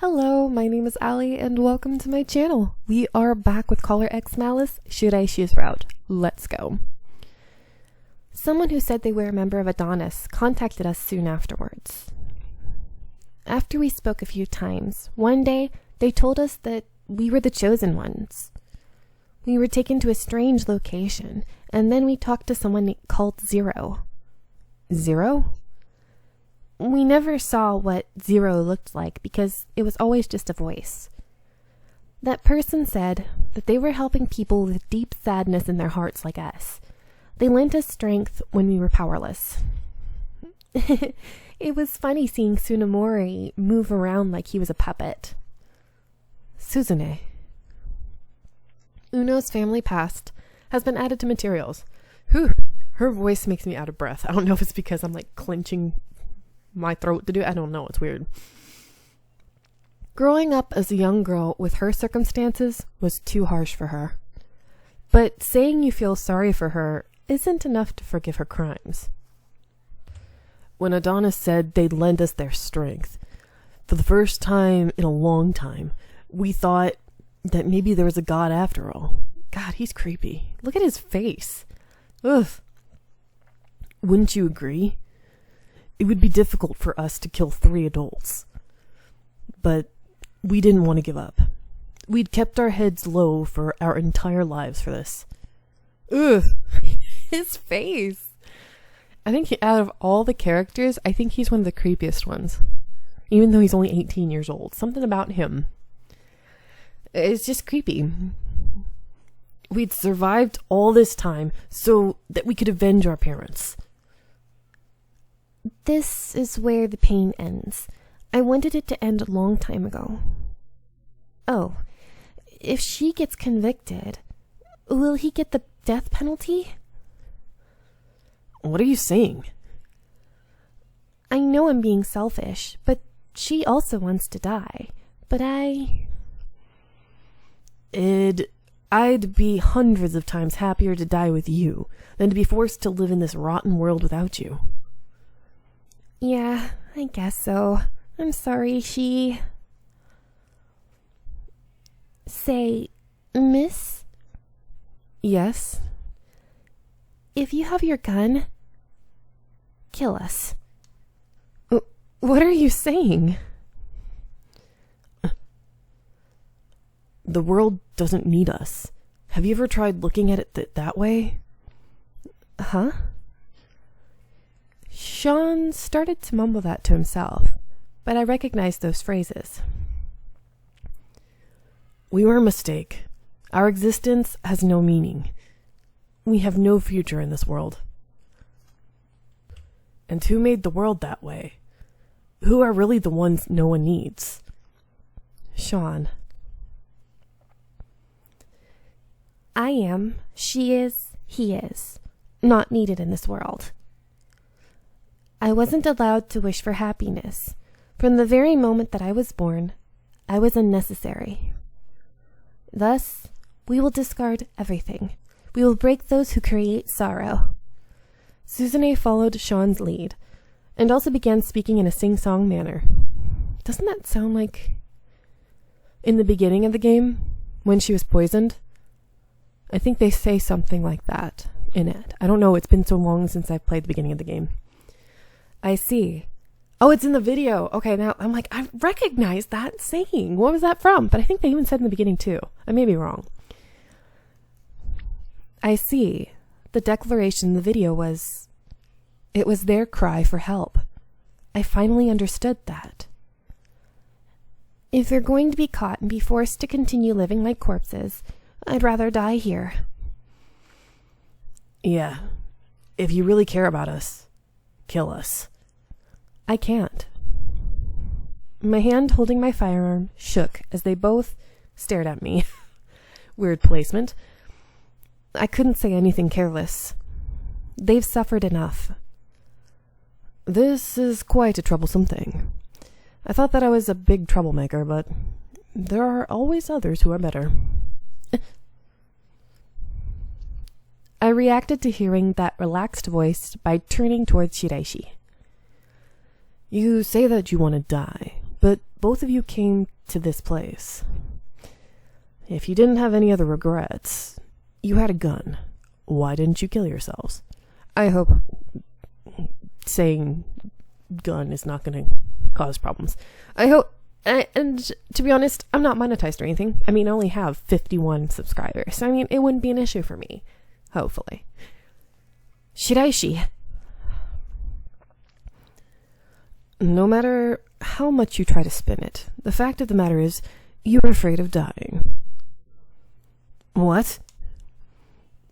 Hello, my name is Ali and welcome to my channel. We are back with Caller X Malice, Shiraishi's route. Let's go. Someone who said they were a member of Adonis contacted us soon afterwards. After we spoke a few times, one day they told us that we were the chosen ones. We were taken to a strange location, and then we talked to someone called Zero. Zero? We never saw what Zero looked like because it was always just a voice. That person said that they were helping people with deep sadness in their hearts like us. They lent us strength when we were powerless. It was funny seeing Tsunemori move around like he was a puppet. Suzune. Uno's family past has been added to materials. Whew, her voice makes me out of breath. I don't know if it's because I'm like clenching my throat to do it. I don't know. It's weird. Growing up as a young girl with her circumstances was too harsh for her. But saying you feel sorry for her isn't enough to forgive her crimes. When Adonis said they'd lend us their strength, for the first time in a long time, we thought that maybe there was a god after all. God, he's creepy. Look at his face. Ugh. Wouldn't you agree? It would be difficult for us to kill 3 adults. But we didn't want to give up. We'd kept our heads low for our entire lives for this. Ugh. His face. I think out of all the characters, I think he's one of the creepiest ones. Even though he's only 18 years old. Something about him. It's just creepy. We'd survived all this time so that we could avenge our parents. This is where the pain ends. I wanted it to end a long time ago. Oh, if she gets convicted, will he get the death penalty? What are you saying? I know I'm being selfish, but she also wants to die. But I'd be hundreds of times happier to die with you than to be forced to live in this rotten world without you. Yeah, I guess so. I'm sorry, Say, miss? Yes? If you have your gun, kill us. What are you saying? The world doesn't need us. Have you ever tried looking at it that way? Huh? Sean started to mumble that to himself, but I recognized those phrases. We were a mistake. Our existence has no meaning. We have no future in this world. And who made the world that way? Who are really the ones no one needs? Sean. I am, she is, he is, not needed in this world. I wasn't allowed to wish for happiness. From the very moment that I was born, I was unnecessary. Thus, we will discard everything. We will break those who create sorrow. Suzune followed Sean's lead, and also began speaking in a sing-song manner. Doesn't that sound like in the beginning of the game, when she was poisoned? I think they say something like that in it. I don't know, it's been so long since I've played the beginning of the game. I see. Oh, it's in the video. Okay, now I'm like, I recognize that saying. What was that from? But I think they even said in the beginning too. I may be wrong. I see. The declaration in the video was, it was their cry for help. I finally understood that. If they're going to be caught and be forced to continue living like corpses, I'd rather die here. Yeah. If you really care about us, kill us. I can't. My hand holding my firearm shook as they both stared at me. Weird placement. I couldn't say anything careless. They've suffered enough. This is quite a troublesome thing. I thought that I was a big troublemaker, but there are always others who are better. I reacted to hearing that relaxed voice by turning towards Shiraishi. You say that you want to die, but both of you came to this place. If you didn't have any other regrets, you had a gun. Why didn't you kill yourselves? I hope saying gun is not going to cause problems. I hope, and to be honest, I'm not monetized or anything. I mean, I only have 51 subscribers. So, I mean, it wouldn't be an issue for me. Hopefully. Shiraishi. No matter how much you try to spin it, the fact of the matter is, you're afraid of dying. What?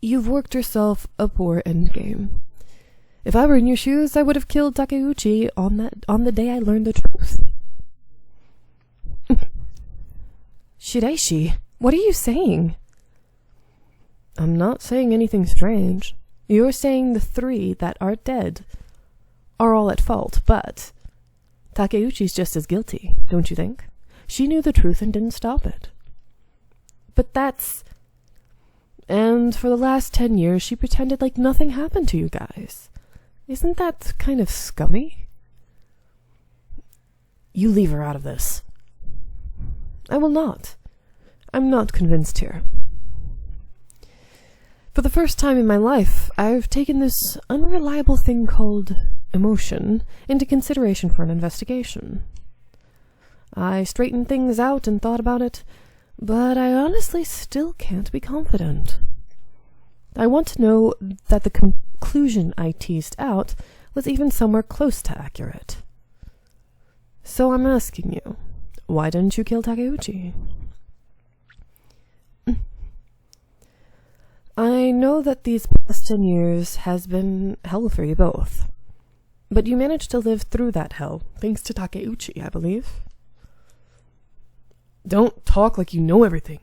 You've worked yourself a poor endgame. If I were in your shoes, I would have killed Takeuchi on the day I learned the truth. Shiraishi, what are you saying? I'm not saying anything strange. You're saying the 3 that are dead are all at fault, but Takeuchi's just as guilty, don't you think? She knew the truth and didn't stop it. But that's... And for the last 10 years, she pretended like nothing happened to you guys. Isn't that kind of scummy? You leave her out of this. I will not. I'm not convinced here. For the first time in my life, I've taken this unreliable thing called emotion into consideration for an investigation. I straightened things out and thought about it, but I honestly still can't be confident. I want to know that the conclusion I teased out was even somewhere close to accurate. So I'm asking you, why didn't you kill Takeuchi? I know that these past 10 years has been hell for you both, but you managed to live through that hell thanks to Takeuchi, I believe. Don't talk like you know everything.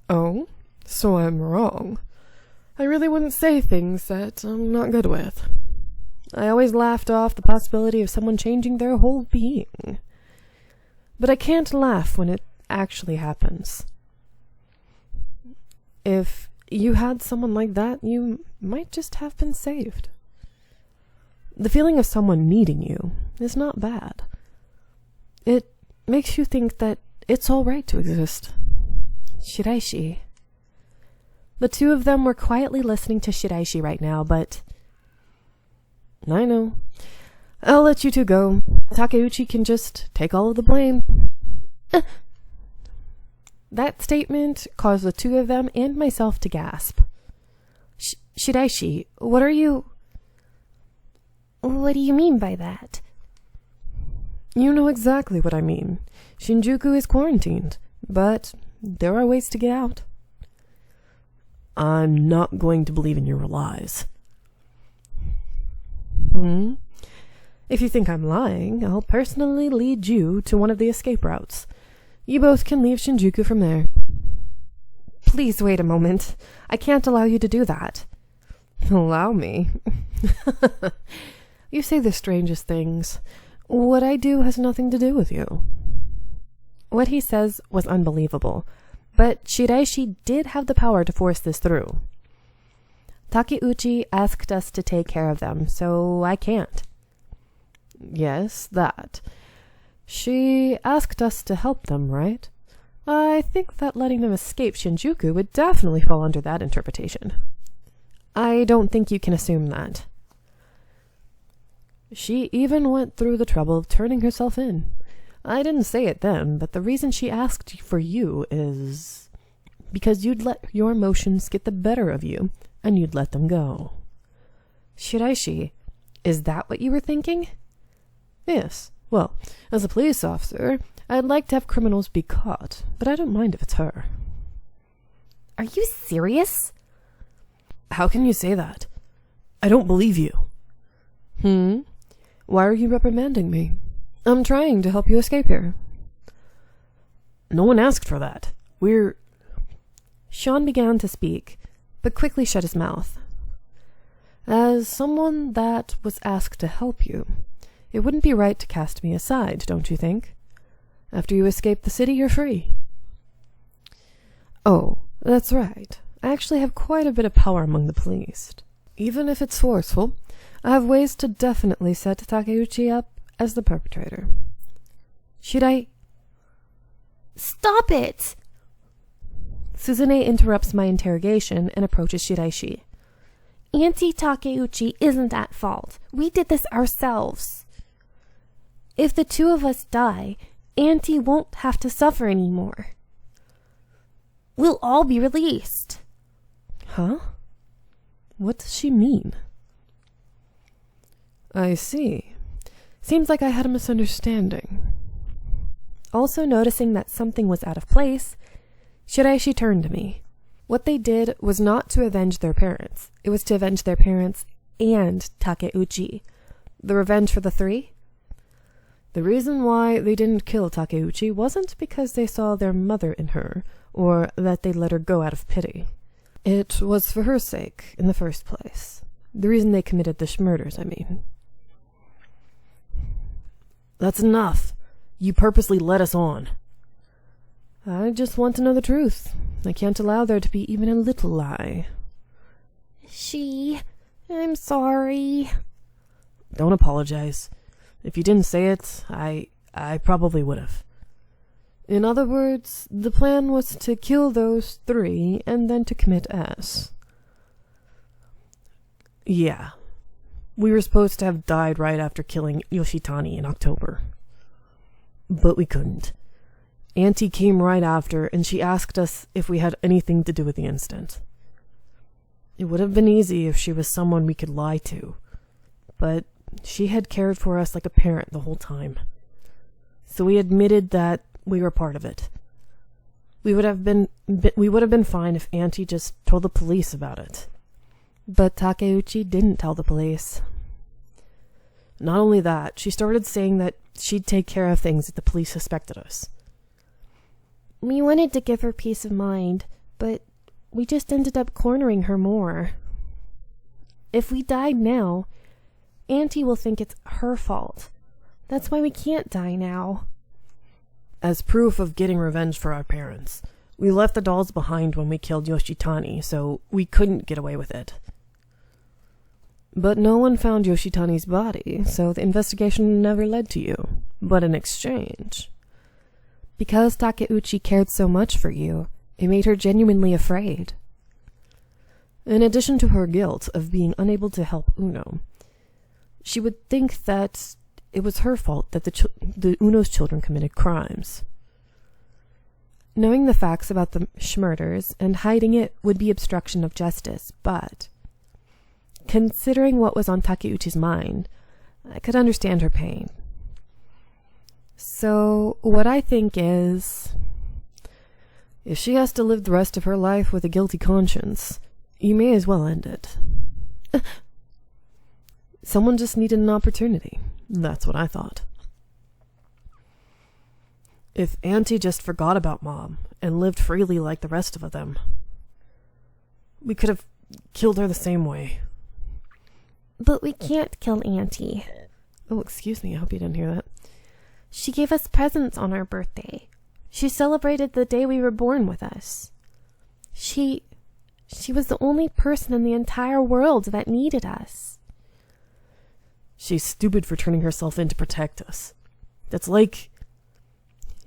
Oh, so I'm wrong. I really wouldn't say things that I'm not good with. I always laughed off the possibility of someone changing their whole being. But I can't laugh when it actually happens. If you had someone like that, you might just have been saved. The feeling of someone needing you is not bad. It makes you think that it's all right to exist. Shiraishi. The 2 of them were quietly listening to Shiraishi right now, but... I know. I'll let you 2 go. Takeuchi can just take all of the blame. That statement caused the 2 of them and myself to gasp. Shiraishi, what are you... What do you mean by that? You know exactly what I mean. Shinjuku is quarantined, but there are ways to get out. I'm not going to believe in your lies. If you think I'm lying, I'll personally lead you to one of the escape routes. You both can leave Shinjuku from there. Please wait a moment. I can't allow you to do that. Allow me? You say the strangest things. What I do has nothing to do with you. What he says was unbelievable, but Shiraishi did have the power to force this through. Takeuchi asked us to take care of them, so I can't. Yes, that. She asked us to help them, right? I think that letting them escape Shinjuku would definitely fall under that interpretation. I don't think you can assume that. She even went through the trouble of turning herself in. I didn't say it then, but the reason she asked for you is because you'd let your emotions get the better of you, and you'd let them go. Shiraishi, is that what you were thinking? Yes. Well, as a police officer, I'd like to have criminals be caught, but I don't mind if it's her. Are you serious? How can you say that? I don't believe you. Why are you reprimanding me? I'm trying to help you escape here. No one asked for that. Sean began to speak, but quickly shut his mouth. As someone that was asked to help you, it wouldn't be right to cast me aside, don't you think? After you escape the city, you're free. Oh, that's right. I actually have quite a bit of power among the police. Even if it's forceful, I have ways to definitely set Takeuchi up as the perpetrator. Should I... Stop it! Suzune interrupts my interrogation and approaches Shiraishi. Auntie Takeuchi isn't at fault. We did this ourselves. If the two of us die, Auntie won't have to suffer anymore. We'll all be released. Huh? What does she mean? I see. Seems like I had a misunderstanding. Also noticing that something was out of place, Shiraishi turned to me. What they did was not to avenge their parents. It was to avenge their parents and Takeuchi. The revenge for the three? The reason why they didn't kill Takeuchi wasn't because they saw their mother in her, or that they let her go out of pity. It was for her sake, in the first place. The reason they committed the murders, I mean. That's enough. You purposely led us on. I just want to know the truth. I can't allow there to be even a little lie. I'm sorry. Don't apologize. If you didn't say it, I probably would have. In other words, the plan was to kill those three and then to commit S. Yeah. We were supposed to have died right after killing Yoshitani in October. But we couldn't. Auntie came right after, and she asked us if we had anything to do with the incident. It would have been easy if she was someone we could lie to, but she had cared for us like a parent the whole time. So we admitted that we were part of it. We would have been fine if Auntie just told the police about it. But Takeuchi didn't tell the police. Not only that, she started saying that she'd take care of things if the police suspected us. We wanted to give her peace of mind, but we just ended up cornering her more. If we died now, Auntie will think it's her fault. That's why we can't die now. As proof of getting revenge for our parents, we left the dolls behind when we killed Yoshitani, so we couldn't get away with it. But no one found Yoshitani's body, so the investigation never led to you. But in exchange, because Takeuchi cared so much for you, it made her genuinely afraid. In addition to her guilt of being unable to help Uno, she would think that it was her fault that the Uno's children committed crimes. Knowing the facts about the murders and hiding it would be obstruction of justice, but considering what was on Takeuchi's mind, I could understand her pain. So, what I think is, if she has to live the rest of her life with a guilty conscience, you may as well end it. Someone just needed an opportunity. That's what I thought. If Auntie just forgot about Mom and lived freely like the rest of them, we could have killed her the same way. But we can't kill Auntie. Oh, excuse me, I hope you didn't hear that. She gave us presents on our birthday. She celebrated the day we were born with us. She was the only person in the entire world that needed us. She's stupid for turning herself in to protect us. That's like...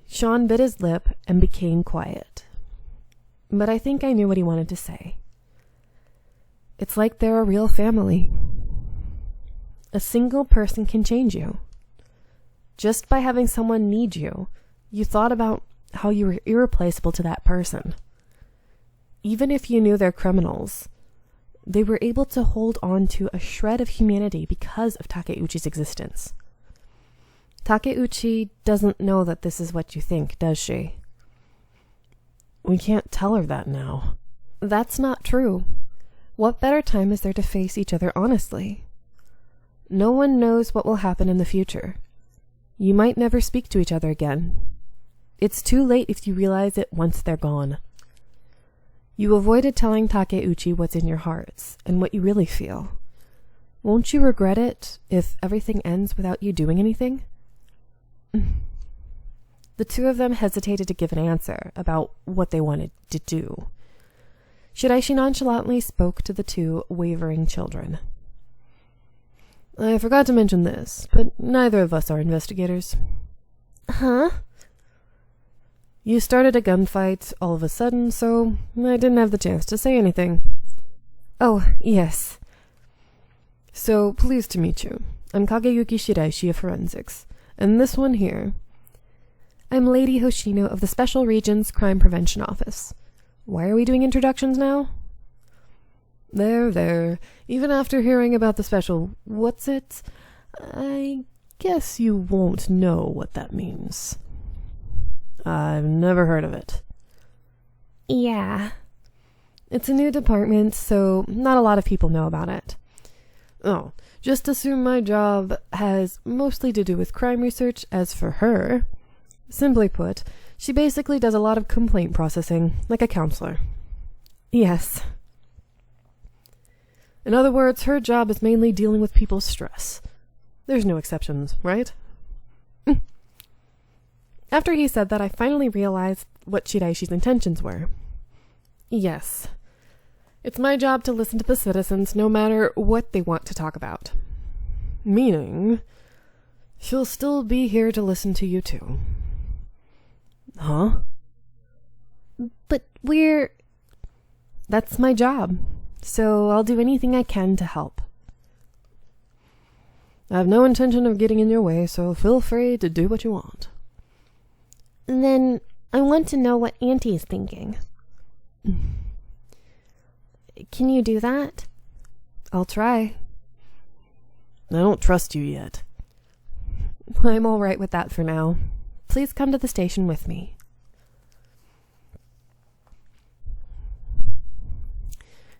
Sean bit his lip and became quiet. But I think I knew what he wanted to say. It's like they're a real family. A single person can change you. Just by having someone need you, you thought about how you were irreplaceable to that person. Even if you knew they're criminals, they were able to hold on to a shred of humanity because of Takeuchi's existence. Takeuchi doesn't know that this is what you think, does she? We can't tell her that now. That's not true. What better time is there to face each other honestly? No one knows what will happen in the future. You might never speak to each other again. It's too late if you realize it once they're gone. You avoided telling Takeuchi what's in your hearts and what you really feel. Won't you regret it if everything ends without you doing anything? The two of them hesitated to give an answer about what they wanted to do. Shiraishi nonchalantly spoke to the two wavering children. I forgot to mention this, but neither of us are investigators. Huh? You started a gunfight all of a sudden, so I didn't have the chance to say anything. Oh, yes. So, pleased to meet you. I'm Kageyuki Shiraishi of Forensics, and this one here. I'm Lady Hoshino of the Special Regions Crime Prevention Office. Why are we doing introductions now? There. Even after hearing about the special what's it, I guess you won't know what that means. I've never heard of it. Yeah. It's a new department, so not a lot of people know about it. Oh, just assume my job has mostly to do with crime research. As for her, simply put, she basically does a lot of complaint processing, like a counselor. Yes. In other words, her job is mainly dealing with people's stress. There's no exceptions, right? After he said that, I finally realized what Shiraishi's intentions were. Yes. It's my job to listen to the citizens no matter what they want to talk about. Meaning, she'll still be here to listen to you too. Huh? But That's my job, so I'll do anything I can to help. I have no intention of getting in your way, so feel free to do what you want. Then I want to know what Auntie is thinking. Can you do that? I'll try. I don't trust you yet. I'm all right with that for now. Please come to the station with me.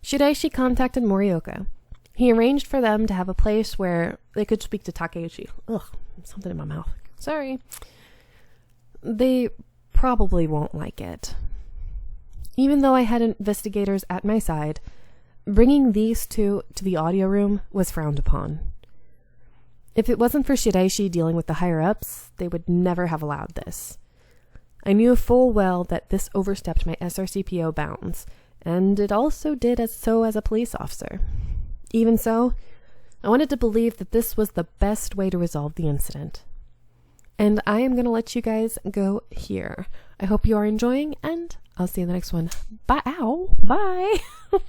Shiraishi contacted Morioka. He arranged for them to have a place where they could speak to Takeuchi. Ugh, something in my mouth. Sorry. They probably won't like it. Even though I had investigators at my side, bringing these two to the audio room was frowned upon. If it wasn't for Shiraishi dealing with the higher-ups, they would never have allowed this. I knew full well that this overstepped my SRCPO bounds, and it also did so as a police officer. Even so, I wanted to believe that this was the best way to resolve the incident. And I am going to let you guys go here. I hope you are enjoying, and I'll see you in the next one. Bye. Ow. Bye.